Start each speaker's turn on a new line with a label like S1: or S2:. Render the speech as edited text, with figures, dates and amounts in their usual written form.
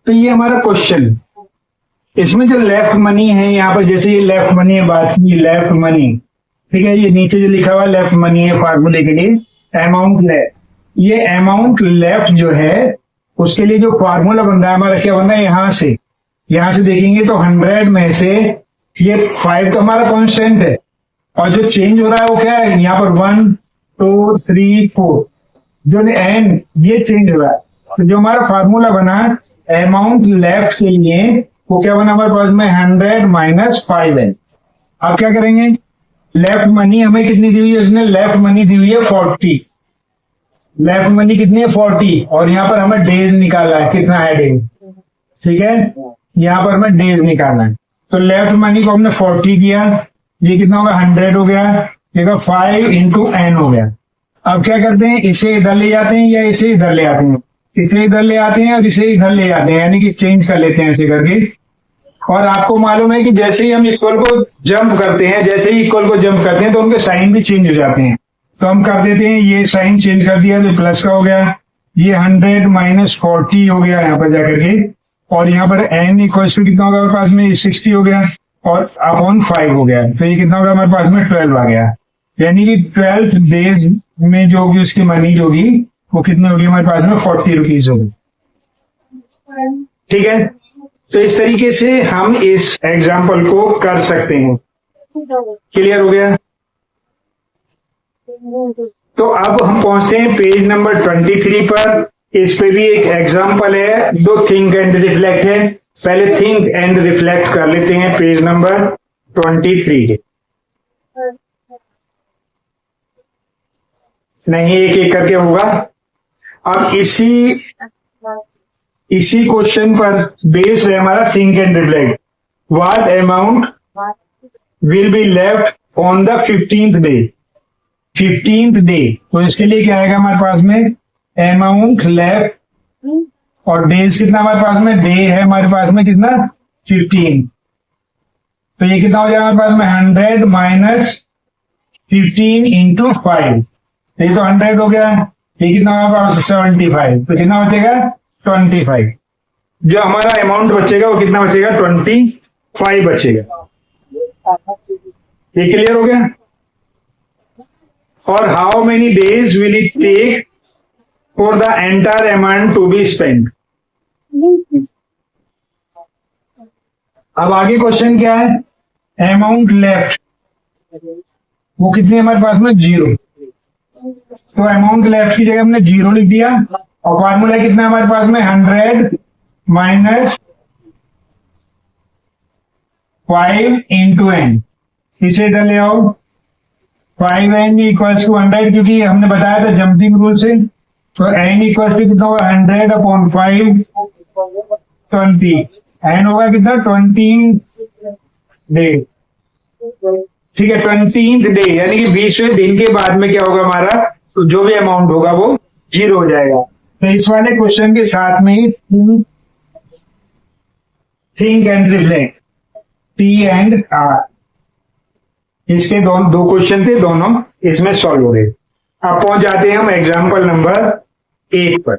S1: तो ये हमारा क्वेश्चन, इसमें जो लेफ्ट मनी है यहाँ पर, जैसे ये लेफ्ट मनी है, बात की लेफ्ट मनी, ठीक है, ये नीचे जो लिखा हुआ लेफ्ट मनी है फार्मूले के लिए, अमाउंट लेफ्ट, ये अमाउंट लेफ्ट जो है उसके लिए जो फार्मूला बन रहा है हमारा, क्या बन रहा है, यहाँ से देखेंगे तो 100 में से ये 5 तो हमारा कांस्टेंट है, और जो चेंज हो रहा है वो क्या है, यहाँ पर 1 2 3 4 जो एन ये चेंज हो रहा है। तो जो हमारा फार्मूला बना अमाउंट लेफ्ट के लिए वो क्या बना हमारे पास में, 100 माइनस 5n। अब क्या करेंगे, लेफ्ट मनी हमें कितनी दी हुई है, उसने लेफ्ट मनी दी हुई है 40, लेफ्ट मनी कितनी है 40, और यहाँ पर हमें डेज निकालना है, कितना है डेज, ठीक है, यहाँ पर हमें डेज निकालना है। तो लेफ्ट मनी को हमने 40 किया, ये कितना होगा 100 हो गया, ये 5 इंटू एन हो गया। अब क्या करते हैं, इसे इधर ले जाते हैं या इसे इधर ले आते हैं, इसे इधर ले आते हैं और इसे इधर ले जाते हैं, यानी कि चेंज कर लेते हैं ऐसे करके। और आपको मालूम है कि जैसे ही हम इक्वल को जंप करते हैं, जैसे ही इक्वल को जंप करते हैं तो उनके साइन भी चेंज हो जाते हैं। तो हम कर देते हैं, ये साइन चेंज कर दिया तो प्लस का हो गया, ये 100 माइनस 40 हो गया यहाँ पर जाकर के, और यहाँ पर एन इक्वल टू कितना होगा हमारे पास में, 60 हो गया, और अपॉन 5 हो गया, तो ये कितना होगा हमारे पास में 12 आ गया। यानी कि 12 डेज में जो होगी उसकी मनी जो होगी वो कितनी होगी हमारे पास में, 40 रुपीज होगी, ठीक है। तो इस तरीके से हम इस एग्जाम्पल को कर सकते हैं। क्लियर हो गया। तो अब हम पहुंचते हैं पेज नंबर 23 पर। इस पे भी एक एग्जाम्पल है, दो थिंक एंड रिफ्लेक्ट है। पहले थिंक एंड रिफ्लेक्ट कर लेते हैं पेज नंबर 23 के, नहीं एक एक करके होगा। अब इसी क्वेश्चन पर बेस है हमारा think and reflect. What amount will be left on the 15th day, 15th day. तो इसके लिए क्या आएगा हमारे पास में, अमाउंट लेफ्ट, और डेज कितना हमारे पास में, डे है हमारे पास में कितना 15, तो ये कितना हो जाएगा हमारे पास में 100 माइनस 15 इंटू 5, ये तो 100 हो गया, ये कितना हमारे पास 75, तो कितना बचेगा 25। जो हमारा अमाउंट बचेगा वो कितना बचेगा, 25 बचेगा। ये क्लियर हो गया। और how many days will it take for the entire amount to be spend. अब आगे क्वेश्चन क्या है, अमाउंट लेफ्ट वो कितनी हमारे पास में, 0। तो अमाउंट लेफ्ट की जगह हमने 0 लिख दिया, और फार्मूला कितना हमारे पास में, 100 माइनस 5 इंटू एन, इसे इधर ले आओ, 5n इक्वल्स टू 100, क्योंकि हमने बताया था जंपिंग रूल से, तो n इक्वल्स टू कितना होगा 100 अपॉन 5 20, n होगा कितना 20 डे, ठीक है 20th डे, यानी कि 20वें दिन के बाद में क्या होगा हमारा, तो जो भी अमाउंट होगा वो 0 हो जाएगा। तो इस वाले क्वेश्चन के साथ में ही think and reflect, T and R, इसके दो क्वेश्चन थे, दोनों इसमें सॉल्व हो गए। अब पहुंच जाते हैं हम एग्जाम्पल नंबर 8 पर।